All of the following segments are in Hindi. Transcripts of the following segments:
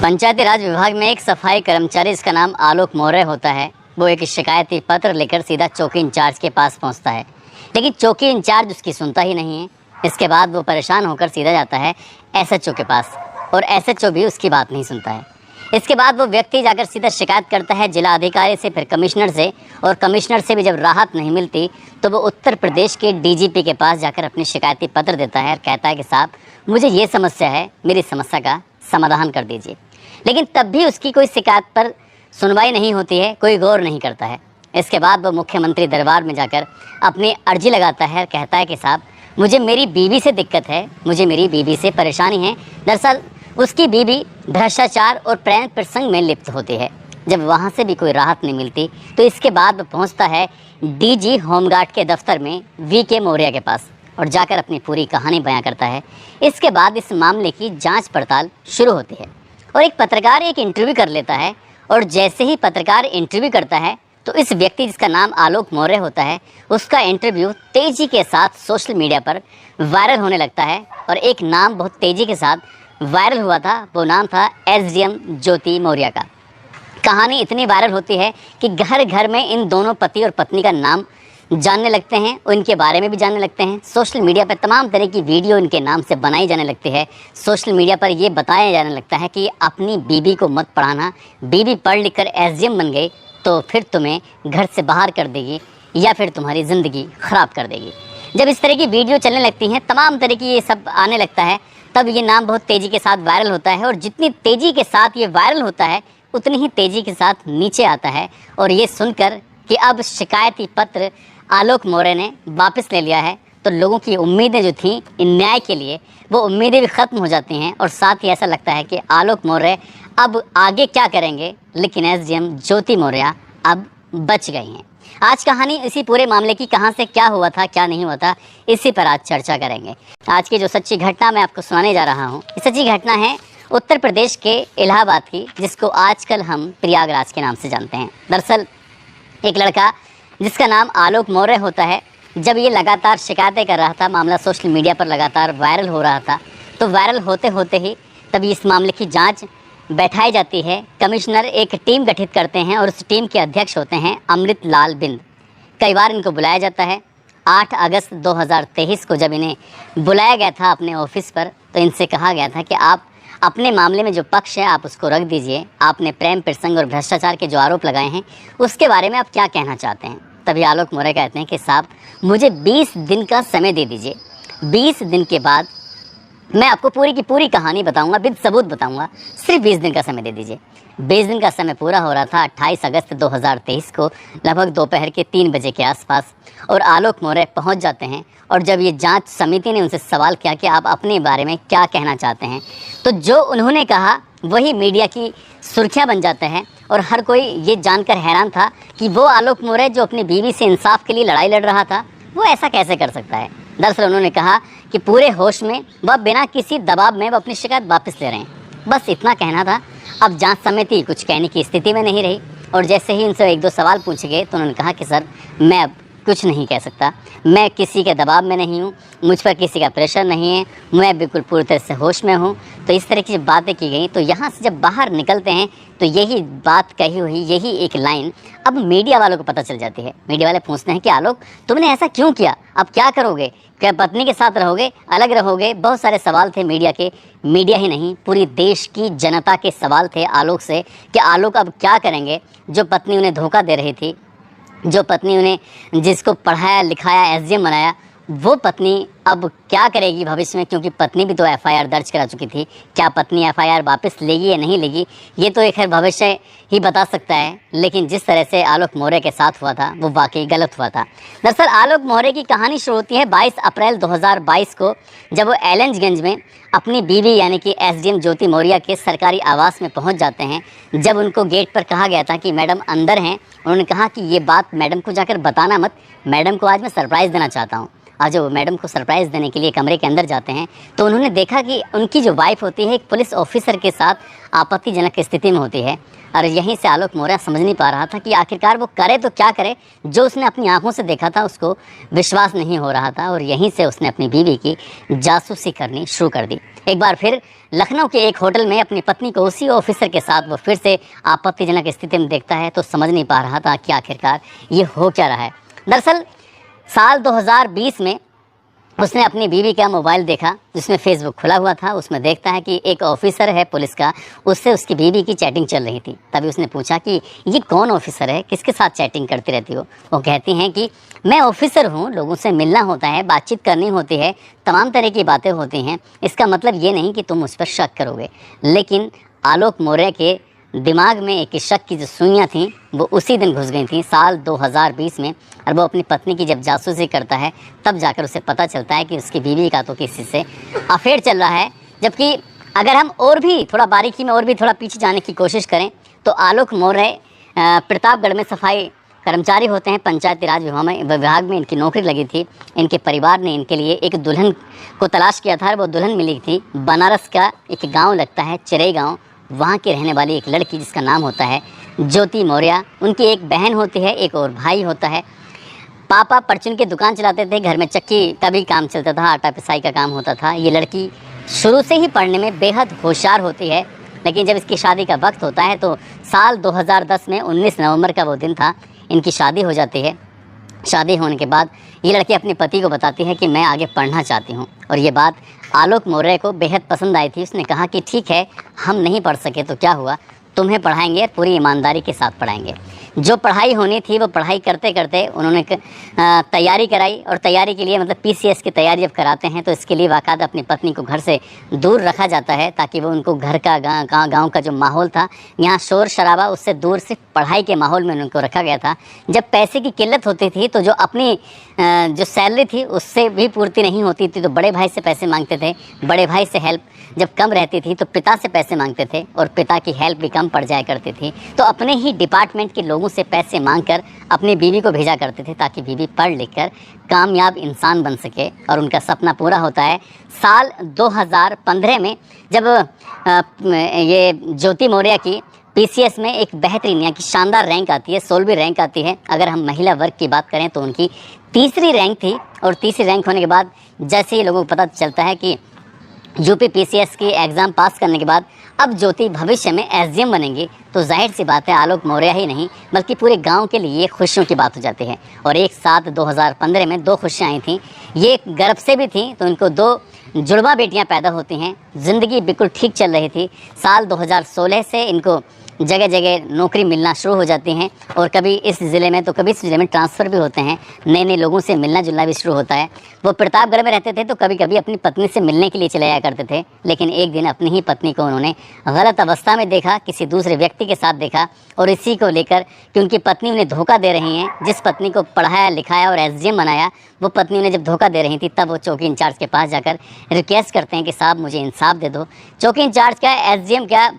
पंचायती राज विभाग में एक सफाई कर्मचारी, जिसका नाम आलोक मौर्य होता है, वो एक शिकायती पत्र लेकर सीधा चौकी इंचार्ज के पास पहुंचता है। लेकिन चौकी इंचार्ज उसकी सुनता ही नहीं है। इसके बाद वो परेशान होकर सीधा जाता है एसएचओ के पास, और एसएचओ भी उसकी बात नहीं सुनता है। इसके बाद वो व्यक्ति जाकर सीधा शिकायत करता है जिला अधिकारी से, फिर कमिश्नर से, और कमिश्नर से भी जब राहत नहीं मिलती तो वो उत्तर प्रदेश के डीजीपी के पास जाकर अपनी शिकायती पत्र देता है और कहता है कि साहब, मुझे ये समस्या है, मेरी समस्या का समाधान कर दीजिए। लेकिन तब भी उसकी कोई शिकायत पर सुनवाई नहीं होती है, कोई गौर नहीं करता है। इसके बाद वो मुख्यमंत्री दरबार में जाकर अपनी अर्जी लगाता है, कहता है कि साहब, मुझे मेरी बीवी से दिक्कत है, मुझे मेरी बीवी से परेशानी है। दरअसल उसकी बीवी भ्रष्टाचार और प्रेम प्रसंग में लिप्त होती है। जब वहाँ से भी कोई राहत नहीं मिलती तो इसके बाद वो पहुँचता है डीजी होमगार्ड के दफ्तर में वीके मौर्य के पास और जाकर अपनी पूरी कहानी बयां करता है। इसके बाद इस मामले की जांच पड़ताल शुरू होती है और एक पत्रकार एक इंटरव्यू कर लेता है, और जैसे ही पत्रकार इंटरव्यू करता है तो इस व्यक्ति, जिसका नाम आलोक मौर्य होता है, उसका इंटरव्यू तेज़ी के साथ सोशल मीडिया पर वायरल होने लगता है। और एक नाम बहुत तेज़ी के साथ वायरल हुआ था, वो नाम था एसडीएम ज्योति मौर्य का। कहानी इतनी वायरल होती है कि घर घर में इन दोनों पति और पत्नी का नाम जानने लगते हैं, उनके बारे में भी जानने लगते हैं। सोशल मीडिया पर तमाम तरह की वीडियो इनके नाम से बनाई जाने लगती है। सोशल मीडिया पर ये बताया जाने लगता है कि अपनी बीबी को मत पढ़ाना, बीबी पढ़ लिख कर एसडीएम बन गई तो फिर तुम्हें घर से बाहर कर देगी या फिर तुम्हारी ज़िंदगी ख़राब कर देगी। जब इस तरह की वीडियो चलने लगती हैं, तमाम तरह की ये सब आने लगता है, तब ये नाम बहुत तेज़ी के साथ वायरल होता है। और जितनी तेज़ी के साथ ये वायरल होता है उतनी ही तेज़ी के साथ नीचे आता है। और ये सुनकर कि अब शिकायती पत्र आलोक मौर्य ने वापस ले लिया है, तो लोगों की उम्मीदें जो थीं इन न्याय के लिए, वो उम्मीदें भी ख़त्म हो जाती हैं। और साथ ही ऐसा लगता है कि आलोक मौर्य अब आगे क्या करेंगे, लेकिन एसडीएम ज्योति मौर्य अब बच गई हैं। आज कहानी इसी पूरे मामले की, कहां से क्या हुआ था, क्या नहीं हुआ था, इसी पर आज चर्चा करेंगे। आज की जो सच्ची घटना मैं आपको सुनाने जा रहा हूं, ये सच्ची घटना है उत्तर प्रदेश के इलाहाबाद की, जिसको आजकल हम प्रयागराज के नाम से जानते हैं। दरअसल एक लड़का जिसका नाम आलोक मौर्य होता है, जब ये लगातार शिकायतें कर रहा था, मामला सोशल मीडिया पर लगातार वायरल हो रहा था, तो वायरल होते होते ही तभी इस मामले की जांच बैठाई जाती है। कमिश्नर एक टीम गठित करते हैं और उस टीम के अध्यक्ष होते हैं अमृत लाल बिंद। कई बार इनको बुलाया जाता है। 8 अगस्त 2023 को जब इन्हें बुलाया गया था अपने ऑफिस पर, तो इनसे कहा गया था कि आप अपने मामले में जो पक्ष है आप उसको रख दीजिए। आपने प्रेम प्रसंग और भ्रष्टाचार के जो आरोप लगाए हैं उसके बारे में आप क्या कहना चाहते हैं। तभी आलोक मौर्य कहते हैं कि साहब, मुझे 20 दिन का समय दे दीजिए। 20 दिन के बाद मैं आपको पूरी की पूरी कहानी बताऊंगा, विद सबूत बताऊंगा। सिर्फ 20 दिन का समय दे दीजिए। 20 दिन का समय पूरा हो रहा था 28 अगस्त 2023 को, लगभग दोपहर के 3 बजे के आसपास, और आलोक मौर्य पहुंच जाते हैं। और जब ये जांच समिति ने उनसे सवाल किया कि आप अपने बारे में क्या कहना चाहते हैं, तो जो उन्होंने कहा वही मीडिया की सुर्खियां बन जाते हैं। और हर कोई ये जानकर हैरान था कि वो आलोक मौर्य जो अपनी बीवी से इंसाफ के लिए लड़ाई लड़ रहा था, वो ऐसा कैसे कर सकता है। दरअसल उन्होंने कहा कि पूरे होश में वह बिना किसी दबाव में वो अपनी शिकायत वापस ले रहे हैं। बस इतना कहना था। अब जांच समिति कुछ कहने की स्थिति में नहीं रही, और जैसे ही उनसे 1-2 सवाल पूछे गए तो उन्होंने कहा कि सर, मैं अब कुछ नहीं कह सकता, मैं किसी के दबाव में नहीं हूँ, मुझ पर किसी का प्रेशर नहीं है, मैं बिल्कुल पूरी तरह से होश में हूँ। तो इस तरह की जब बातें की गई, तो यहाँ से जब बाहर निकलते हैं तो यही बात कही हुई, यही एक लाइन अब मीडिया वालों को पता चल जाती है। मीडिया वाले पूछते हैं कि आलोक, तुमने ऐसा क्यों किया, अब क्या करोगे, क्या पत्नी के साथ रहोगे, अलग रहोगे। बहुत सारे सवाल थे मीडिया के, मीडिया ही नहीं पूरी देश की जनता के सवाल थे आलोक से कि आलोक अब क्या करेंगे। जो पत्नी उन्हें धोखा दे रही थी, जो पत्नी उन्हें, जिसको पढ़ाया लिखाया एसडीएम बनाया, वो पत्नी अब क्या करेगी भविष्य में, क्योंकि पत्नी भी तो एफआईआर दर्ज करा चुकी थी। क्या पत्नी एफआईआर वापस लेगी या नहीं लेगी, ये तो एक भविष्य ही बता सकता है। लेकिन जिस तरह से आलोक मौर्य के साथ हुआ था वो वाकई गलत हुआ था। दरअसल आलोक मौर्य की कहानी शुरू होती है 22 अप्रैल 2022 को, जब वो एलंजगंज में अपनी बीवी यानी कि एसडीएम ज्योति मौर्य के सरकारी आवास में पहुंच जाते हैं। जब उनको गेट पर कहा गया था कि मैडम अंदर हैं, उन्होंने कहा कि ये बात मैडम को जाकर बताना मत, मैडम को आज मैं सरप्राइज़ देना चाहता हूँ। और जब वो मैडम को सरप्राइज़ देने के लिए कमरे के अंदर जाते हैं तो उन्होंने देखा कि उनकी जो वाइफ होती है एक पुलिस ऑफिसर के साथ आपत्तिजनक स्थिति में होती है। और यहीं से आलोक मौर्य समझ नहीं पा रहा था कि आखिरकार वो करे तो क्या करे। जो उसने अपनी आंखों से देखा था उसको विश्वास नहीं हो रहा था और यहीं से उसने अपनी बीवी की जासूसी करनी शुरू कर दी। एक बार फिर लखनऊ के एक होटल में अपनी पत्नी को उसी ऑफिसर के साथ वो फिर से आपत्तिजनक स्थिति में देखता है तो समझ नहीं पा रहा था कि आखिरकार ये हो क्या रहा है। दरअसल साल 2020 में उसने अपनी बीवी का मोबाइल देखा जिसमें फेसबुक खुला हुआ था। उसमें देखता है कि एक ऑफिसर है पुलिस का, उससे उसकी बीवी की चैटिंग चल रही थी। तभी उसने पूछा कि ये कौन ऑफिसर है, किसके साथ चैटिंग करती रहती हो। वो कहती हैं कि मैं ऑफिसर हूँ, लोगों से मिलना होता है, बातचीत करनी होती है, तमाम तरह की बातें होती हैं। इसका मतलब ये नहीं कि तुम उस पर शक करोगे। लेकिन आलोक मौर्य के दिमाग में एक शक की जो सुइयाँ थीं वो उसी दिन घुस गई थीं साल 2020 में। और वो अपनी पत्नी की जब जासूसी करता है तब जाकर उसे पता चलता है कि उसकी बीवी का तो किसी से अफेयर चल रहा है। जबकि अगर हम और भी थोड़ा बारीकी में और भी थोड़ा पीछे जाने की कोशिश करें तो आलोक मौर्य प्रतापगढ़ में सफाई कर्मचारी होते हैं, पंचायती राज विभाग में इनकी नौकरी लगी थी। इनके परिवार ने इनके लिए एक दुल्हन को तलाश किया था और वो दुल्हन मिली थी बनारस का एक गाँव लगता है चिरई गाँव, वहाँ की रहने वाली एक लड़की जिसका नाम होता है ज्योति मौर्य। उनकी एक बहन होती है, एक और भाई होता है। पापा परचून की दुकान चलाते थे, घर में चक्की का भी काम चलता था, आटा पिसाई का काम होता था। ये लड़की शुरू से ही पढ़ने में बेहद होशियार होती है। लेकिन जब इसकी शादी का वक्त होता है तो साल 2010 में 19 नवंबर का वो दिन था, इनकी शादी हो जाती है। शादी होने के बाद ये लड़की अपने पति को बताती है कि मैं आगे पढ़ना चाहती हूँ और ये बात आलोक मौर्य को बेहद पसंद आई थी। उसने कहा कि ठीक है, हम नहीं पढ़ सके तो क्या हुआ, तुम्हें पढ़ाएंगे, पूरी ईमानदारी के साथ पढ़ाएंगे। जो पढ़ाई होनी थी वो पढ़ाई करते करते उन्होंने तैयारी कराई। और तैयारी के लिए मतलब पीसीएस की तैयारी जब कराते हैं तो इसके लिए बाकायदा अपनी पत्नी को घर से दूर रखा जाता है ताकि वो उनको घर का गाँव का जो माहौल था, यहाँ शोर शराबा, उससे दूर सिर्फ पढ़ाई के माहौल में उनको रखा गया था। जब पैसे की किल्लत होती थी तो जो अपनी जो सैलरी थी उससे भी पूर्ति नहीं होती थी तो बड़े भाई से पैसे मांगते थे। बड़े भाई से हेल्प जब कम रहती थी तो पिता से पैसे मांगते थे और पिता की हेल्प भी कम पड़ जाया करती थी। तो अपने ही डिपार्टमेंट के लोगों से पैसे मांगकर अपनी बीवी को भेजा करते थे ताकि बीवी पढ़ लिख कर कामयाब इंसान बन सके और उनका सपना पूरा होता है। साल 2015 में जब ये ज्योति मौर्य की पीसीएस में एक बेहतरीन यानी कि शानदार रैंक आती है, 16वीं रैंक आती है। अगर हम महिला वर्ग की बात करें तो उनकी तीसरी रैंक थी। और तीसरी रैंक होने के बाद जैसे ही लोगों को पता चलता है कि यूपी पीसीएस की एग्ज़ाम पास करने के बाद अब ज्योति भविष्य में एसडीएम बनेंगी तो जाहिर सी बात है आलोक मौर्य ही नहीं बल्कि पूरे गांव के लिए खुशियों की बात हो जाती है। और एक साथ 2015 में 2 खुशियाँ आई थीं, ये गर्भ से भी थीं तो इनको 2 जुड़वा बेटियां पैदा होती हैं। ज़िंदगी बिल्कुल ठीक चल रही थी। साल 2016 से इनको जगह जगह नौकरी मिलना शुरू हो जाती हैं और कभी इस ज़िले में तो कभी इस ज़िले में ट्रांसफ़र भी होते हैं, नए नए लोगों से मिलना जुलना भी शुरू होता है। वो प्रतापगढ़ में रहते थे तो कभी कभी अपनी पत्नी से मिलने के लिए चले जाया करते थे। लेकिन एक दिन अपनी ही पत्नी को उन्होंने गलत अवस्था में देखा, किसी दूसरे व्यक्ति के साथ देखा और इसी को लेकर कि उनकी पत्नी उन्हें धोखा दे रही हैं। जिस पत्नी को पढ़ाया लिखाया और एसडीएम बनाया वो पत्नी उन्हें जब धोखा दे रही थी तब वो चौकी इंचार्ज के पास जाकर रिक्वेस्ट करते हैं कि साहब मुझे इंसाफ दे दो। चौकी इंचार्ज क्या, एसडीएम क्या,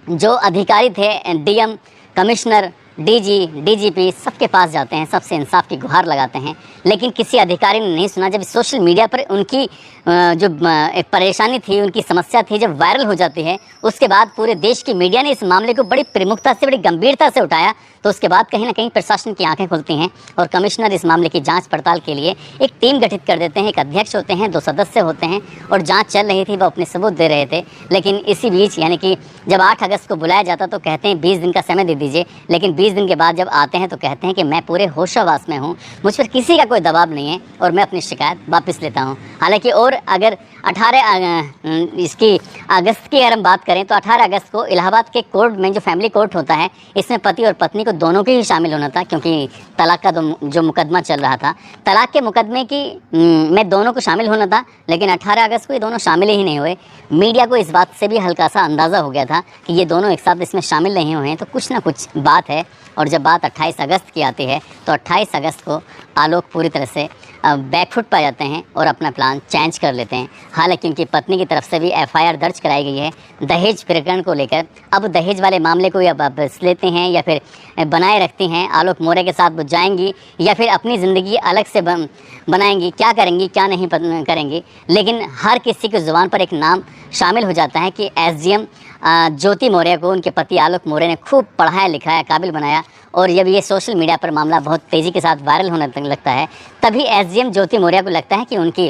जो अधिकारी थे, डीएम, कमिश्नर, डीजी, डीजीपी, सबके पास जाते हैं, सबसे इंसाफ की गुहार लगाते हैं। लेकिन किसी अधिकारी ने नहीं सुना। जब सोशल मीडिया पर उनकी जो एक परेशानी थी, उनकी समस्या थी, जब वायरल हो जाती है उसके बाद पूरे देश की मीडिया ने इस मामले को बड़ी प्रमुखता से, बड़ी गंभीरता से उठाया। तो उसके बाद कहीं ना कहीं प्रशासन की आंखें खुलती हैं और कमिश्नर इस मामले की जांच पड़ताल के लिए एक टीम गठित कर देते हैं। एक अध्यक्ष होते हैं, 2 सदस्य होते हैं और जांच चल रही थी, वो अपने सबूत दे रहे थे। लेकिन इसी बीच यानी कि जब 8 अगस्त को बुलाया जाता तो कहते हैं 20 दिन का समय दे दीजिए। लेकिन 20 दिन के बाद जब आते हैं तो कहते हैं कि मैं पूरे होशावास में हूँ, मुझ पर किसी का कोई दबाव नहीं है और मैं अपनी शिकायत वापस लेता हूँ। हालांकि और अगर 18 इसकी अगस्त की अगर हम बात करें तो 18 अगस्त को इलाहाबाद के कोर्ट में जो फैमिली कोर्ट होता है इसमें पति और पत्नी को दोनों के ही शामिल होना था क्योंकि तलाक का जो मुकदमा चल रहा था, तलाक के मुकदमे की में दोनों को शामिल होना था। लेकिन 18 अगस्त को ये दोनों शामिल ही नहीं हुए। मीडिया को इस बात से भी हल्का सा अंदाज़ा हो गया था कि ये दोनों एक साथ इसमें शामिल नहीं हुए हैं तो कुछ ना कुछ बात है और जब बात 28 अगस्त की आती है तो 28 अगस्त को आलोक पूरी तरह से बैकफुट पा जाते हैं और अपना प्लान चेंज कर लेते हैं। हालांकि उनकी पत्नी की तरफ से भी एफआईआर दर्ज कराई गई है दहेज प्रकरण को लेकर। अब दहेज वाले मामले को या वापस लेते हैं या फिर बनाए रखती हैं, आलोक मौर्य के साथ वो जाएंगी या फिर अपनी ज़िंदगी अलग से बनाएंगी, क्या करेंगी क्या नहीं करेंगी। लेकिन हर किसी की ज़ुबान पर एक नाम शामिल हो जाता है कि एसडीएम ज्योति मौर्य को उनके पति आलोक मौर्य ने खूब पढ़ाया लिखाया, काबिल बनाया। और जब ये सोशल मीडिया पर मामला बहुत तेज़ी के साथ वायरल होने लगता है, तभी एसडीएम ज्योति मौर्य को लगता है कि उनकी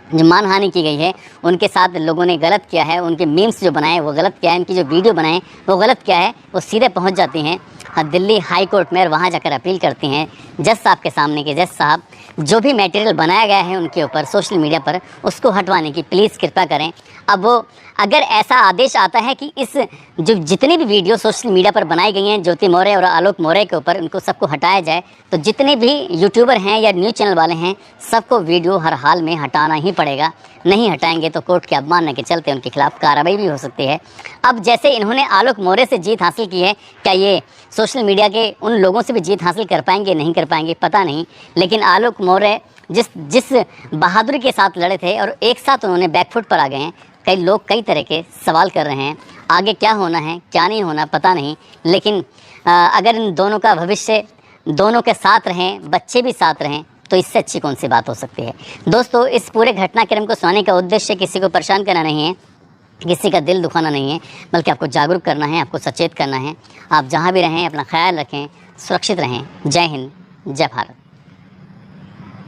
जो मानहानि की गई है, उनके साथ लोगों ने गलत किया है, उनके मीम्स जो बनाए वो गलत किया है, उनकी जो वीडियो बनाए वो गलत किया है। वो सीधे पहुंच जाती हैं दिल्ली हाई कोर्ट में और वहाँ जाकर अपील करती हैं जज साहब के सामने कि जज साहब जो भी मटेरियल बनाया गया है उनके ऊपर सोशल मीडिया पर उसको हटवाने की प्लीज़ कृपा करें। अब वो अगर ऐसा आदेश आता है कि इस जो जितनी भी वीडियो सोशल मीडिया पर बनाई गई हैं ज्योति मौर्य और आलोक मौर्य के ऊपर, उनको सबको हटाया जाए, तो जितने भी यूट्यूबर हैं या न्यूज़ चैनल वाले हैं सबको वीडियो हर हाल में हटाना ही पड़ेगा। नहीं हटाएंगे तो कोर्ट के अवमानना के चलते उनके खिलाफ कार्रवाई भी हो सकती है। अब जैसे इन्होंने आलोक मौर्य से जीत हासिल की है, क्या ये सोशल मीडिया के उन लोगों से भी जीत हासिल कर पाएंगे नहीं कर पाएंगे पता नहीं। लेकिन आलोक मौर्य जिस बहादुरी के साथ लड़े थे और एक साथ उन्होंने बैकफुट पर आ गए हैं। कई लोग कई तरह के सवाल कर रहे हैं, आगे क्या होना है क्या नहीं होना पता नहीं। लेकिन अगर इन दोनों का भविष्य दोनों के साथ रहें, बच्चे भी साथ रहें, तो इससे अच्छी कौन सी बात हो सकती है। दोस्तों, इस पूरे घटनाक्रम को सुनाने का उद्देश्य किसी को परेशान करना नहीं है, किसी का दिल दुखाना नहीं है, बल्कि आपको जागरूक करना है, आपको सचेत करना है। आप जहाँ भी रहें अपना ख्याल रखें, सुरक्षित रहें। जय हिंद, जय भारत।